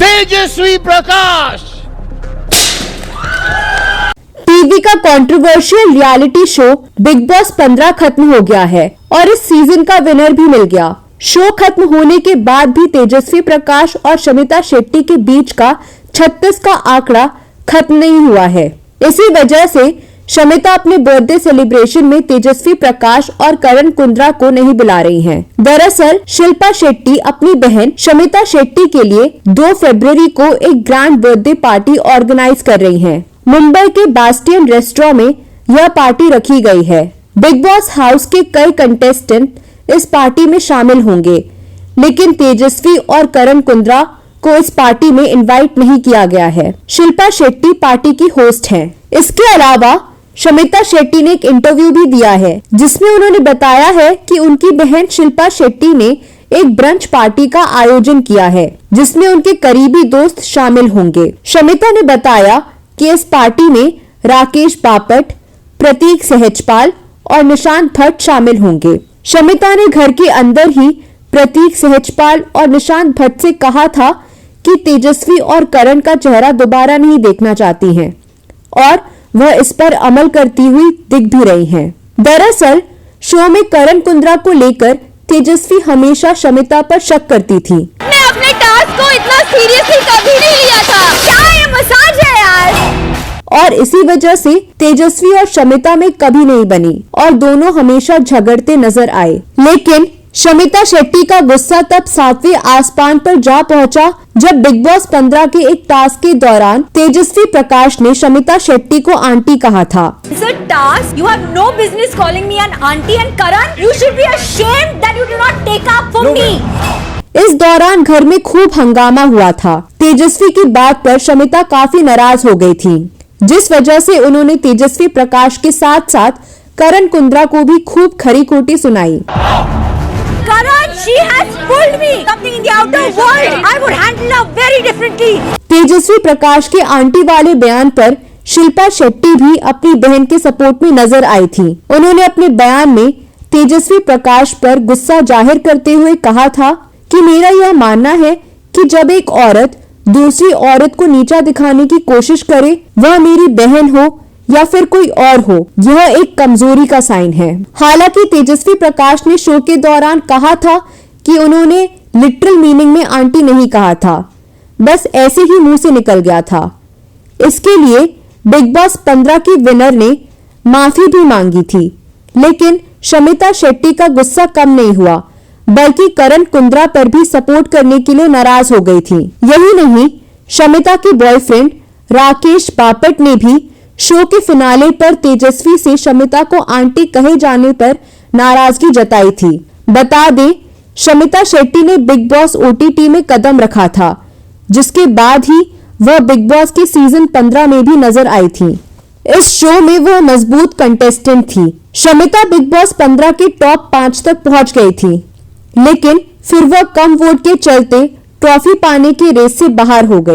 Tejasswi Prakash. TV का controversial reality show big boss 15 खत्म हो गया है और इस सीजन का विनर भी मिल गया। शो खत्म होने के बाद भी तेजस्वी प्रकाश और शमिता शेट्टी के बीच का 36 का आंकड़ा खत्म नहीं हुआ है। इसी वजह से शमिता अपने बर्थडे सेलिब्रेशन में तेजस्वी प्रकाश और करण कुंद्रा को नहीं बुला रही हैं। दरअसल शिल्पा शेट्टी अपनी बहन शमिता शेट्टी के लिए 2 फरवरी को एक ग्रैंड बर्थडे पार्टी ऑर्गेनाइज कर रही हैं। मुंबई के बास्टियन रेस्टोरेंट में यह पार्टी रखी गई है। बिग बॉस हाउस के कई कंटेस्टेंट इस पार्टी में शामिल होंगे, लेकिन तेजस्वी और करण कुंद्रा को इस पार्टी में इनवाइट नहीं किया गया है। शिल्पा शेट्टी पार्टी की होस्ट हैं। इसके अलावा शमिता शेट्टी ने एक इंटरव्यू भी दिया है, जिसमें उन्होंने बताया है कि उनकी बहन शिल्पा शेट्टी ने एक ब्रंच पार्टी का आयोजन किया है, जिसमें उनके करीबी दोस्त शामिल होंगे। शमिता ने बताया कि इस पार्टी में राकेश बापट, प्रतीक सहजपाल और निशांत भट्ट शामिल होंगे। शमिता ने घर के अंदर ही प्रतीक सहजपाल और निशांत भट्ट से कहा था कि तेजस्वी और करण का चेहरा दोबारा नहीं देखना चाहती हैं और वह इस पर अमल करती हुई दिख भी रही हैं। दरअसल शो में करण कुंद्रा को लेकर तेजस्वी हमेशा शमिता पर शक करती थी। मैं अपने टास्क को इतना सीरियसली कभी नहीं लिया था। क्या ये मसाज है यार? और इसी वजह से तेजस्वी और शमिता में कभी नहीं बनी और दोनों हमेशा झगड़ते नजर आए। लेकिन शमिता शेट्टी का गुस्सा तब 7वें आसमान पर जा पहुंचा जब बिग बॉस 15 के एक टास्क के दौरान तेजस्वी प्रकाश ने शमिता शेट्टी को आंटी कहा था। It's a task. You have no business calling me an auntie and Karan. You should be ashamed that you do not take up for me. इस दौरान घर में खूब हंगामा हुआ था। तेजस्वी की बात पर शमिता काफी नाराज हो गई थी, जिस वजह से उन्होंने तेजस्वी प्रकाश के साथ साथ करण कुंद्रा को भी खूब खरी खोटी सुनाई। Karan, she has pulled me. Something in the outer world. I would handle her very differently. Tejasswi Prakash के आंटी वाले बयान पर शिल्पा शेट्टी भी अपनी बहन के सपोर्ट में नजर आई थी। उन्होंने अपने बयान में तेजस्वी प्रकाश पर गुस्सा जाहिर करते हुए कहा था कि मेरा यह मानना है कि जब एक औरत दूसरी औरत को नीचा दिखाने की कोशिश करे, वह मेरी बहन हो या फिर कोई और हो, यह एक कमजोरी का साइन है। हालांकि तेजस्वी प्रकाश ने शो के दौरान कहा था कि उन्होंने लिटरल मीनिंग में आंटी नहीं कहा था, बस ऐसे ही मुंह से निकल गया था। इसके लिए बिग बॉस 15 की विनर ने माफी भी मांगी थी, लेकिन शमिता शेट्टी का गुस्सा कम नहीं हुआ, बल्कि करण कुंद्रा पर भी सपोर्ट करने के लिए नाराज हो गई थी। यही नहीं, शमिता के बॉयफ्रेंड राकेश बापट ने भी शो के फिनाले पर तेजस्वी से शमिता को आंटी कहे जाने पर नाराजगी जताई थी। बता दें, शमिता शेट्टी ने बिग बॉस OTT में कदम रखा था, जिसके बाद ही वह बिग बॉस के सीजन 15 में भी नजर आई थी। इस शो में वह मजबूत कंटेस्टेंट थी। शमिता बिग बॉस 15 के टॉप 5 तक पहुंच गई थी, लेकिन फिर वह कम वोट के चलते ट्रॉफी पाने के रेस से बाहर हो गई।